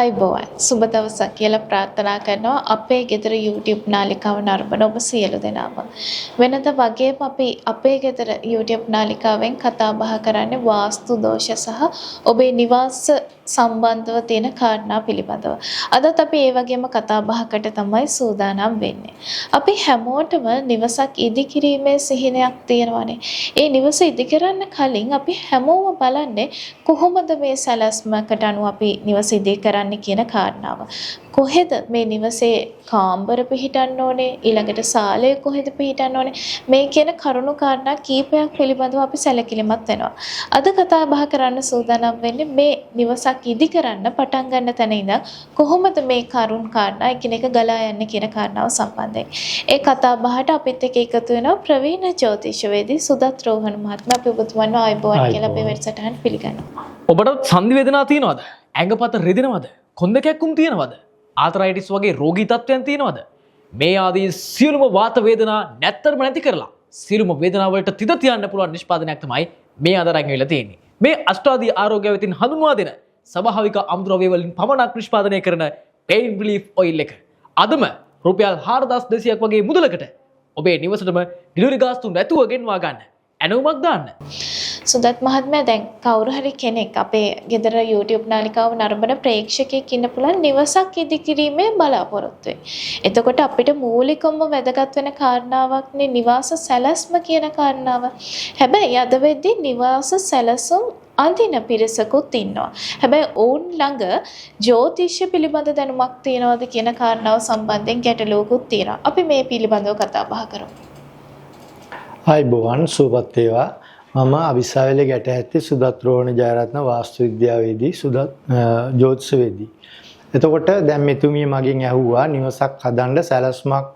අයිබෝවන් සුබ දවසක් කියලා ප්‍රාර්ථනා කරනවා අපේ ගෙදර YouTube නාලිකාව නරඹන ඔබ සියලු දෙනාම. වෙනද වගේම අපි අපේ ගෙදර YouTube නාලිකාවෙන් කතා බහ කරන්නේ වාස්තු දෝෂ සහ ඔබේ නිවාස සම්බන්ධව තියෙන කාරණා පිළිබඳව. අදත් අපි ඒ වගේම කතා බහකට තමයි සූදානම් වෙන්නේ. අපි හැමෝටම නිවසක් ඉදිකිරීමේ සිහිනයක් තියෙනවානේ. ඒ නිවස ඉදි කරන්න කලින් අපි හැමෝම බලන්නේ කොහොමද මේ සැලැස්මකට අනුව අපි නිවස ඉදි කරන්න කියන කාරණාව. කොහෙද මේ නිවසේ කාමර පිහිටන්න ඕනේ, ඊළඟට සාලය කොහෙද පිහිටන්න ඕනේ, මේ කියන කරුණු කාරණා කීපයක් පිළිබඳව අපි සැලකිලිමත් වෙනවා. අද කතා බහ කරන්න සූදානම් වෙන්නේ මේ නිවසක් ඉදි කරන්න පටන් ගන්න තැන ඉඳන් කොහොමද මේ කරුණු කාරණා එකිනෙක ගලා යන්නේ කියන කාරණාව සම්බන්ධයෙන්. ඒ කතා බහට අපිත් එක්ක එකතු වෙනවා ප්‍රවීණ ජ්‍යොතිෂවේදී සුදත් රෝහණ මහත්මයා. අපි ඔබතුමන්ව ආයුබෝවන් කියලා අපේ වැඩසටහන පිළිගන්නවා. ඔබට සංදි වේදනා තියෙනවද? ඇඟපත රිදෙනවද? කොන්ද කැක්කුම් තියෙනවද? ආතරයිටිස් වගේ රෝගී තත්ත්වයන් තියෙනවද? මේ ආදී සියලුම වාත වේදනා නැත්තරම නැති කරලා සියලුම වේදනා වලට තිත තියන්න පුළුවන් නිෂ්පාදනයක් තමයි මේ අද රැඟ වෙලා තියෙන්නේ. මේ අෂ්ටාදී ආරෝග්‍ය වෙතින් හඳුන්වා දෙන ස්වභාවික අමුද්‍රව්‍ය වලින් පමණක් නිෂ්පාදනය කරන pain relief oil එක. අදම රුපියල් 4200ක් වගේ මුදලකට ඔබේ නිවසටම ඩිලිවරි ගාස්තු නැතුව ගෙන්වා ගන්න. ඇනවුමක් දාන්න. සුදත් මහත්මයා දැන් කවුරු හරි කෙනෙක් අපේ ගෙදර YouTube නාලිකාව නරඹන ප්‍රේක්ෂකයෙක් ඉන්න පුළුවන් නිවසක් ඉදිකිරීමේ බලාපොරොත්තු වෙයි. එතකොට අපිට මූලිකවම වැදගත් වෙන කාරණාවක්නේ නිවාස සැලැස්ම කියන කාරණාව. හැබැයි අද වෙද්දී නිවාස සැලසුම් අඳින පිරිසකුත් ඉන්නවා. හැබැයි ඔවුන් ළඟ ජ්‍යොතිෂ පිළිබඳ දැනුමක් තියනවද කියන කාරණාව සම්බන්ධයෙන් ගැටලුවකුත් තියෙනවා. අපි මේ පිළිබඳව කතා බහ කරමු. අයිබෝවන් සුබත් වේවා. මම අවිස්සාවේලේ ගැටහැත්තේ සුදත් රෝහණ ජයරත්න වාස්තු විද්‍යාවේදී සුදත් ජ්‍යොතිෂවේදී. එතකොට දැන් මෙතුමිය මගෙන් ඇහුවා නිවසක් හදන්න සැලැස්මක්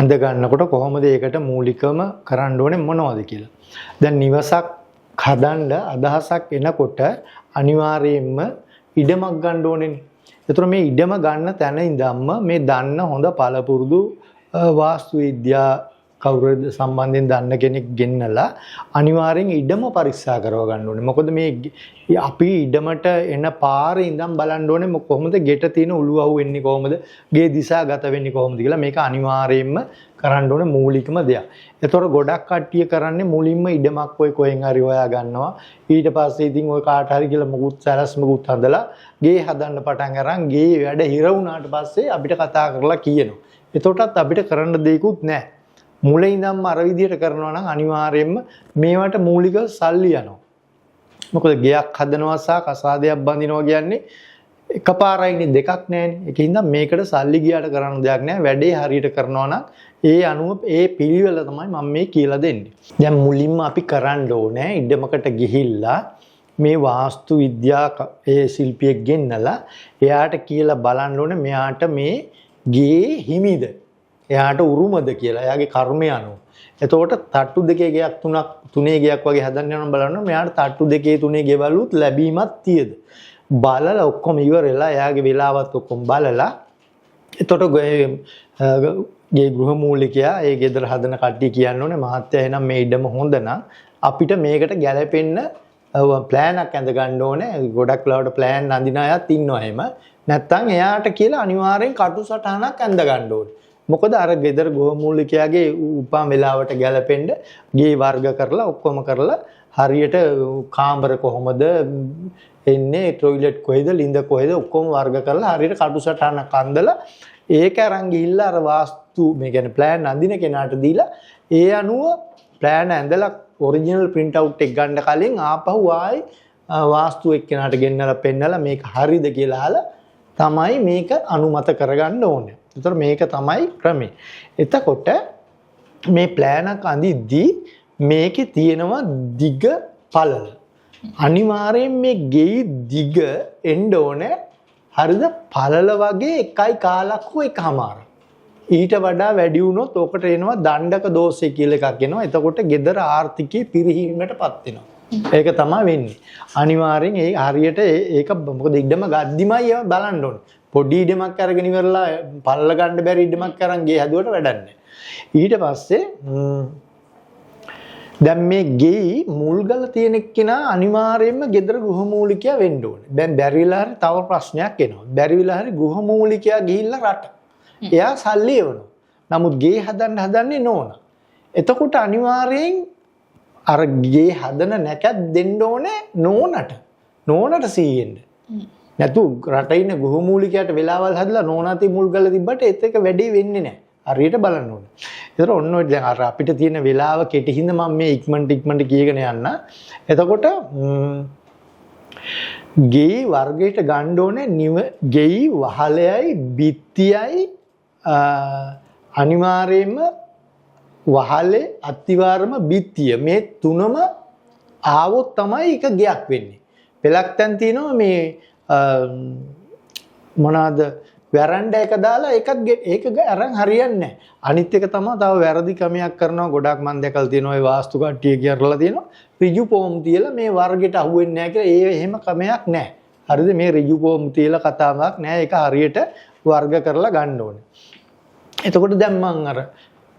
අඳ ගන්නකොට කොහොමද ඒකට මූලිකම කරන්න ඕනේ මොනවද කියලා. දැන් නිවසක් හදන්න අදහසක් එනකොට අනිවාර්යයෙන්ම ඉඩමක් ගන්න ඕනේනේ. ඒතර මේ ඉඩම ගන්න තැන ඉඳන්ම මේ දන්න හොඳ පළපුරුදු වාස්තු විද්‍යා කවුරුද සම්බන්ධයෙන් දන්න කෙනෙක් ගෙන්නලා අනිවාර්යෙන් ඉඩම පරීක්ෂා කරව ගන්න ඕනේ. මොකද මේ අපි ඉඩමට එන පාරේ ඉඳන් බලන්න ඕනේ කොහොමද ගෙට තියෙන උළුවහුව වෙන්නේ, කොහොමද ගේ දිශා ගත වෙන්නේ කොහොමද කියලා. මේක අනිවාර්යයෙන්ම කරන්න ඕනේ මූලිකම දෙයක්. ඒතකොට ගොඩක් කට්ටිය කරන්නේ මුලින්ම ඉඩමක් ඔය කොහෙන් හරි හොයා ගන්නවා. ඊට පස්සේ ඉතින් ඔය කාට හරි කියලා මුකුත් සැලැස්මකුත් හදලා ගේ හදන්න පටන් අරන් ගේ වැඩ හිර වුණාට පස්සේ අපිට කතා කරලා කියනවා. එතකොටත් අපිට කරන්න දෙයක්වත් නැහැ. මුලින් ඉඳන්ම අර විදියට කරනවා නම් අනිවාර්යයෙන්ම මේවට මූලික සල්ලි යනවා. මොකද ගෙයක් හදනවා සහ කසාදයක් බඳිනවා කියන්නේ එකපාරයිනේ, දෙකක් නැහැනේ. ඒකින්ද මේකට සල්ලි ගියාට කරන්න දෙයක් නැහැ. වැඩේ හරියට කරනවා නම් ඒ අනුව ඒ පිළිවෙල තමයි මම මේ කියලා දෙන්නේ. දැන් මුලින්ම අපි කරන්න ඕනේ ඉඩමකට ගිහිල්ලා මේ වාස්තු විද්‍යා ඒ ශිල්පියෙක් ගෙන්නලා එයාට කියලා බලන්න ඕනේ මෙයාට මේ ගේ හිමිද, එයාට උරුමද කියලා එයාගේ කර්මය අනුව. එතකොට තට්ටු දෙකේ ගයක් තුනේ ගයක් වගේ හදන්න යනවා බලන්න මෙයාට තට්ටු දෙකේ තුනේ ගෙවලුත් ලැබීමක් තියද බලලා ඔක්කොම ඉවරලා එයාගේ වෙලාවත් ඔක්කොම බලලා එතකොට ගේ ගෘහ මූලිකයා ඒ ගෙදර හදන කට්ටිය කියන්න ඕනේ මහත්තයා එහෙනම් මේ ඉඩම හොඳ නම් අපිට මේකට ගැලපෙන්න ප්ලෑනක් ඇඳ ගන්න ඕනේ. ගොඩක් වෙලාවට ප්ලෑන් අඳින අයත් ඉන්නවා එහෙම. නැත්තම් එයාට කියලා අනිවාර්යෙන් කටු සටහනක් ඇඳ ගන්න ඕනේ. මොකද අර ගෙදර ගෘහ මූලිකයාගේ උපම් වෙලාවට ගැලපෙන්න ගේ වර්ග කරලා ඔක්කොම කරලා හරියට කාමර කොහොමද එන්නේ, টয়ලට් කොහෙද, ළිඳ කොහෙද ඔක්කොම වර්ග කරලා හරියට කටු සටහනක් අඳලා ඒක අරන් ගිහිල්ලා අර වාස්තු මේ කියන්නේ ප්ලෑන් අඳින කෙනාට දීලා ඒ අනුව ප්ලෑන් ඇඳලා ඔරිජිනල් print out එක ගන්න කලින් ආපහු ආයි වාස්තු එක්කෙනාට ගෙන්නලා පෙන්නලා මේක හරිද කියලා අහලා තමයි මේක අනුමත කරගන්න ඕනේ. ඒතර මේක තමයි ක්‍රමය. එතකොට මේ ප්ලෑනක් අඳිද්දී මේකේ තියෙනවා දිග පළල. අනිවාර්යෙන් මේ ගෙයි දිග එන්න ඕනේ හරිද පළල වගේ එකයි කාලක්ව එකමාර. ඊට වඩා වැඩි වුණොත් ඔකට එනවා දණ්ඩක දෝෂය කියලා එකක් එනවා. එතකොට gedara ආර්ථිකයේ පිරිහීමටපත් වෙනවා. ඒක තමයි වෙන්නේ. අනිවාර්යෙන් ඒ හරියට ඒක මොකද ඉඩම ගද්දිමයි බලන්න ඕනේ. පොඩි ඉඩමක් අරගෙන ඉවරලා පල්ල ගන්න බැරි ඉඩමක් අරන් ගේ හැදුවට වැඩක් නැහැ. ඊට පස්සේ දැන් මේ ගෙයි මුල්ගල තියෙන කෙනා අනිවාර්යයෙන්ම gedara ගෘහමූලිකයා වෙන්න ඕනේ. දැන් බැරි වෙලා හරි තව ප්‍රශ්නයක් එනවා. බැරි වෙලා හරි ගෘහමූලිකයා ගිහිල්ලා රට. එයා සල්ලි එවනවා. නමුත් ගේ හදන්නේ නෝන. එතකොට අනිවාර්යෙන් අර ගේ හදන නැකත් දෙන්න ඕනේ නෝනට. නෝනට සීයෙන්න. නැතු රටේ ඉන්න ගෘහමූලිකයාට වෙලාවල් හදලා නෝනාති මුල්ගල තිබ්බට ඒත් එක වැඩේ වෙන්නේ නැහැ. හරියට බලන්න ඕනේ. ඒතර ඔන්න ඔය දැන් අර අපිට තියෙන වෙලාව කෙටි හින්දා මම මේ ඉක්මනට කියගෙන යන්න. එතකොට ගේ වර්ගයට ගන්න ඕනේ ගෙයි වහලයයි බිත්තියයි අනිවාර්යයෙන්ම වහලේ අතිවාරම බිත්තිය මේ තුනම ආවොත් තමයි එක ගයක් වෙන්නේ. පෙලක් තැන් තියෙනවා මේ මොනවාද වැරන්ඩ එක දාලා ඒක අරන් හරියන්නේ නැහැ. අනිත් එක තමයි තව වැරදි ක්‍රමයක් කරනවා ගොඩක් මම දැකලා තියෙනවා ඒ වාස්තු කට්ටිය කියලා තියෙනවා. ඍජු පොම් තියලා මේ වර්ගයට අහුවෙන්නේ නැහැ කියලා එහෙම ක්‍රමයක් නැහැ. හරිද? මේ ඍජු පොම් තියලා කතාවක් නැහැ. ඒක හරියට වර්ග කරලා ගන්න ඕනේ. එතකොට දැන් මම අර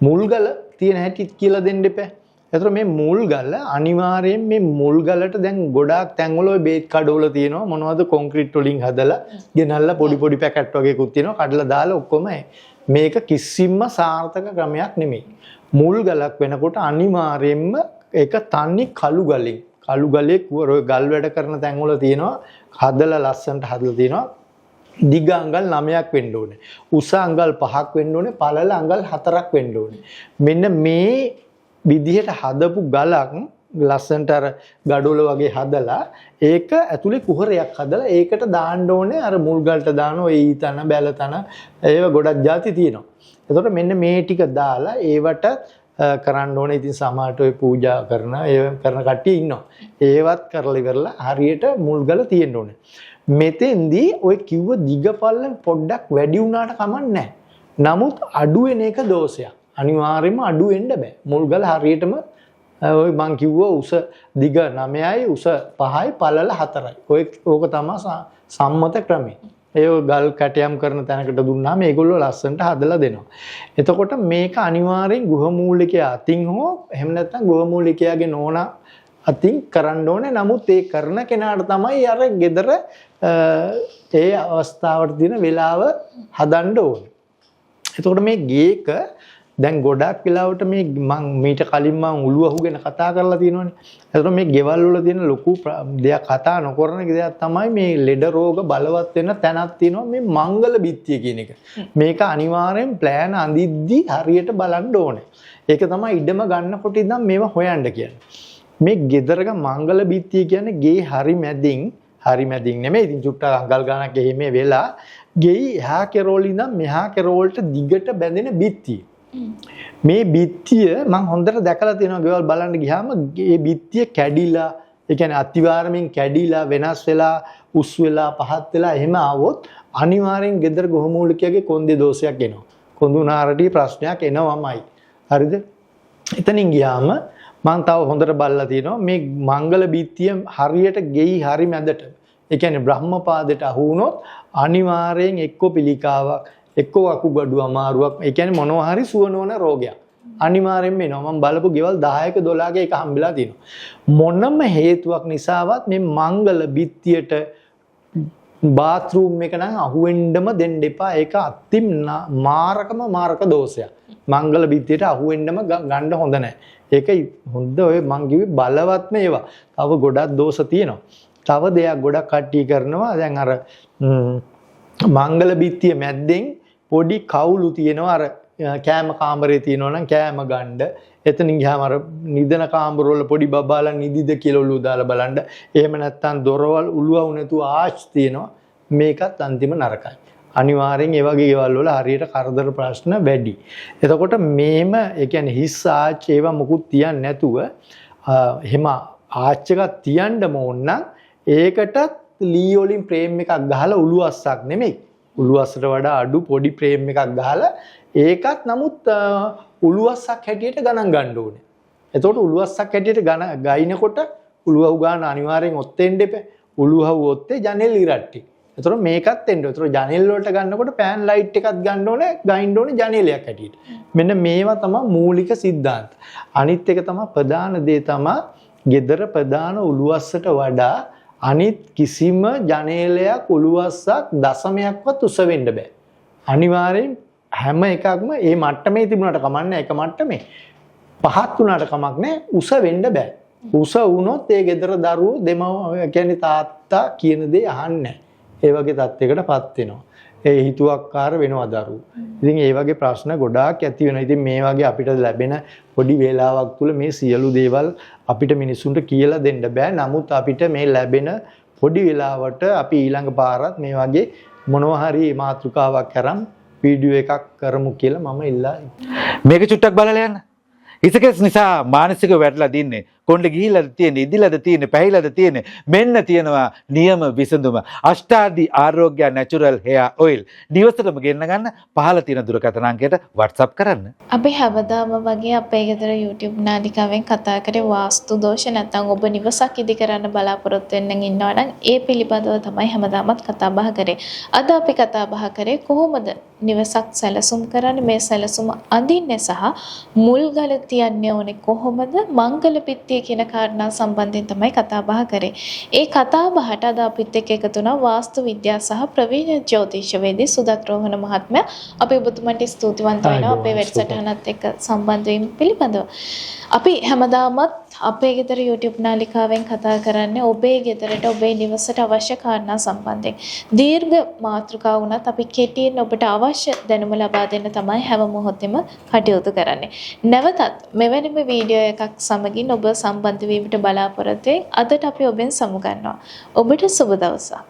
මුල්ගල තියෙන හැටි කියලා දෙන්න එපා. එතකොට මේ මුල්ගල අනිවාර්යයෙන් මේ මුල්ගලට දැන් ගොඩාක් තැන්වල ඔය බේත් කඩවල තියෙනවා මොනවද කොන්ක්‍රීට් වලින් හදලා ගෙනල්ලා පොඩි පැකට් වගේකුත් තියෙනවා කඩලා දාලා ඔක්කොම මේක කිසිම සාර්ථක ක්‍රමයක් නෙමෙයි. මුල්ගලක් වෙනකොට අනිවාර්යයෙන්ම ඒක තන්නේ කළු ගලෙන්. කළු ගලේ ඔය ගල් වැඩ කරන තැන්වල තියෙනවා හදලා ලස්සනට හදලා තියෙනවා. දිග අඟල් 9ක් වෙන්න ඕනේ. උස අඟල් 5ක් වෙන්න ඕනේ. පළල අඟල් 4ක් වෙන්න ඕනේ. මෙන්න මේ විදිහට හදපු ගලක් ලස්සනට අර gadol වගේ හදලා ඒක ඇතුලේ කුහරයක් හදලා ඒකට දාන්න ඕනේ අර මුල් ගල්ට දාන ඔය ඊතන බැලතන ඒව ගොඩක් ಜಾති තියෙනවා. එතකොට මෙන්න මේ ටික දාලා ඒවට කරන්න ඕනේ. ඉතින් සමහරට ඔය පූජා කරන ඒ කරන කට්ටිය ඉන්නවා. ඒවත් කරලා ඉවරලා හරියට මුල් ගල තියෙන්න ඕනේ. මෙතෙන්දී ඔය කිව්ව දිගපල්ල පොඩ්ඩක් වැඩි වුණාට කමක් නැහැ. නමුත් අඩු වෙන එක දෝෂයක්. අනිවාර්යයෙන්ම අඩු වෙන්න බෑ. මුල්ගල හරියටම ඔය මං කිව්වා උස දිග 9යි උස 5යි පළල 4යි. ඕක තමයි සම්මත ක්‍රමය. ඒ ගල් කැටයම් කරන තැනකට දුන්නාම මේගොල්ලෝ ලස්සනට හදලා දෙනවා. එතකොට මේක අනිවාර්යෙන් ගෘහමූලිකයා අතින් හෝ එහෙම නැත්නම් ගෘහමූලිකයාගේ නෝනා අතින් කරන්න ඕනේ. නමුත් ඒ කරන කෙනාට තමයි අර gedara ඒ අවස්ථාවට දින වෙලාව හදන්න ඕනේ. එතකොට මේ ගේක දැන් ගොඩක් වෙලාවට මේ මම මීට කලින් මම උළුවහු ගැන කතා කරලා තියෙනවානේ. එතකොට මේ ගෙවල් වල තියෙන ලොකු දෙයක් කතා නොකරන දෙයක් තමයි මේ ලෙඩ රෝග බලවත් වෙන තැනක් තියෙනවා මේ මංගල බිත්තිය කියන එක. මේක අනිවාර්යෙන් ප්ලෑන් අඳිද්දි හරියට බලන්න ඕනේ. ඒක තමයි ඉඩම ගන්නකොට ඉඳන් මේව හොයන්න කියන්නේ. මේ ගෙදරක මංගල බිත්තිය කියන්නේ ගේ හරි මැදින් නෙමෙයි. ඉතින් චුට්ටක් අඟල් ගණක් එහෙම වෙලා ගෙයි එහා කෙරෝල් ඉඳන් මෙහා කෙරෝල්ට දිගට බැඳෙන බිත්තිය. මේ බිත්තිය මම හොඳට දැකලා තියෙනවා ගෙවල් බලන්න ගියාම මේ බිත්තිය කැඩිලා ඒ කියන්නේ අතිවාරමින් කැඩිලා වෙනස් වෙලා උස් වෙලා පහත් වෙලා එහෙම ආවොත් අනිවාර්යෙන් ගෙදර ගෘහමූලිකයාගේ කොන්දේ දෝෂයක් එනවා. කොඳුනාරටි ප්‍රශ්නයක් එනවමයි. හරිද? එතනින් ගියාම මම තව හොඳට බලලා තියෙනවා මේ මංගල බිත්තිය හරියට ගෙයි හරි මැදට ඒ කියන්නේ බ්‍රහ්මපාදයට අහු වුණොත් අනිවාර්යෙන් එක්ක පිළිකාවක් එක්ක අකුගඩු අමාරුවක් ඒ කියන්නේ මොනවා හරි සුව නොවන රෝගයක් අනිවාර්යෙන්ම එනවා. මම බලපු ගෙවල් 10ක 12ක එක හම්බෙලා තියෙනවා. මොනම හේතුවක් නිසාවත් මේ මංගල බිත්තියට බාත් รู ම් එක නම් අහුවෙන්නම දෙන්න එපා. ඒක අතිම් මාරක දෝෂයක්. මංගල බිත්තියට අහුවෙන්නම ගන්න හොඳ නැහැ. ඒක හොඳ ඔය මං කිව්වේ බලවත්ම ඒවා. තව ගොඩක් දෝෂ තියෙනවා. තව දෙයක් ගොඩක් කට්ටිය කරනවා. දැන් අර මංගල බිත්තිය මැද්දෙන් පොඩි කවුළු තියෙනවා. අර කෑම කාමරේ තියෙනවා නම් කෑම ගන්න. එතනින් ගියාම අර නිදන කාමරවල පොඩි බබාලා නිදිද කියලා ඔළුව දාලා බලන්න. එහෙම නැත්නම් දොරවල් උළුවව නැතුව ආච් තියෙනවා. මේකත් අන්තිම නරකයි. අනිවාර්යෙන් ඒ වගේ ගෙවල් වල හරියට කරදර ප්‍රශ්න වැඩි. එතකොට මේම ඒ කියන්නේ හිස් ආච් ඒවා මුකුත් තියන්නේ නැතුව එහෙම ආච් එකක් තියන්න ඕන නම් ඒකටත් ලී වලින් ප්‍රේම් එකක් ගහලා උළුවස්සක් නෙමෙයි. උළුවස්සට වඩා අඩු පොඩි ප්‍රේම් එකක් ගහලා ඒකත් නමුත් උළුවස්සක් හැටියට ගණන් ගන්න ඕනේ. එතකොට උළුවස්සක් හැටියට ගයිනකොට උළුවහු ගන්න අනිවාර්යෙන් ඔත්තෙන් දෙපේ. උළුවහු ඔත්තේ ජනෙල් ඉරට්ටි. ඒතර මේකත් එන්න. ඒතර ජනේල් වලට ගන්නකොට පෑන් ලයිට් එකක් ගන්න ඕනේ, ගයින්න ඕනේ ජනේලයක් හැටියට. මෙන්න මේවා තමයි මූලික સિદ્ધාන්ත. අනිත් එක තමයි ප්‍රධාන දේ තමයි gedara ප්‍රධාන උළුවස්සට වඩා අනිත් කිසිම ජනේලයක් උළුවස්සක් දශමයක්වත් උස වෙන්න බෑ. අනිවාර්යෙන් හැම එකක්ම මේ මට්ටමේ තිබුණාට කමන්නේ එක මට්ටමේ. පහත් වුණාට කමක් නැහැ උස වෙන්න බෑ. උස වුණොත් ඒ gedara දරුවෝ කියන්නේ තාත්තා කියන දේ අහන්නේ නැහැ. ඒ වගේ තත්යකටපත් වෙනවා. ඒ හිතුවක්කාර වෙනවා දරුවෝ. ඉතින් ඒ වගේ ප්‍රශ්න ගොඩාක් ඇති වෙනවා. ඉතින් මේ වගේ අපිට ලැබෙන පොඩි වේලාවක් තුල මේ සියලු දේවල් අපිට මිනිසුන්ට කියලා දෙන්න බෑ. නමුත් අපිට මේ ලැබෙන පොඩි වෙලාවට අපි ඊළඟ පාරත් මේ වගේ මොනවා හරි මාතෘකාවක් කරන් වීඩියෝ එකක් කරමු කියලා මම ඉල්ලා මේක චුට්ටක් බලලා යන්න. ඉසකස් නිසා මානසිකව වැටලා දින්නේ. කොණ්ඩේ ගිහිලාද තියෙන්නේ, ඉදිලාද තියෙන්නේ, පැහිලාද තියෙන්නේ. මෙන්න තියෙනවා නියම විසඳුම. අෂ්ටාඩි ආරෝග්‍ය නැචරල් හෙයා ඔයිල්. දිවසටම ගෙන්න ගන්න පහළ තියෙන දුරකථන අංකයට WhatsApp කරන්න. අපි හැමදාම වගේ අපේ ගෙදර YouTube නාලිකාවෙන් කතා කරේ වාස්තු දෝෂ නැත්නම් ඔබ නිවසක් ඉදි කරන්න බලාපොරොත්තු වෙන්න ඉන්නවා නම් ඒ පිළිබඳව තමයි හැමදාමත් කතා බහ කරේ. අද අපි කතා බහ කරේ කොහොමද නිවසක් සැලසුම් කරන්නේ, මේ සැලසුම අඳින්නේ සහ මුල් ගල තියන්නේ ඕනේ කොහොමද, මංගල පිටිය කියන කාරණා සම්බන්ධයෙන් තමයි කතා බහ කරේ. ඒ කතා බහට අද අපිත් එක්ක එකතු වුණා වාස්තු විද්‍යාව සහ ප්‍රවීණ ජ්‍යොතිෂවේදී සුදත් රෝහණ මහත්මයා. අපි ඔබතුමන්ට ස්තුතිවන්ත වෙනවා අපේ වැඩසටහනත් එක්ක සම්බන්ධ වීම පිළිබඳව. අපි හැමදාමත් අපේ ගෙදර YouTube නාලිකාවෙන් කතා කරන්නේ ඔබේ ගෙදරට ඔබේ නිවසට අවශ්‍ය කාරණා සම්බන්ධයෙන්. දීර්ඝ මාතෘකා වුණත් අපි කෙටියෙන් ඔබට අවශ්‍ය දැනුම ලබා දෙන්න තමයි හැම මොහොතෙම කටයුතු කරන්නේ. නැවතත් මෙවැනිම වීඩියෝ එකක් සමගින් ඔබ සම්බන්ධ වීමට බලාපොරොත්තු වෙමින් අදට අපි ඔබෙන් සමුගන්නවා. ඔබට සුබ දවසක්.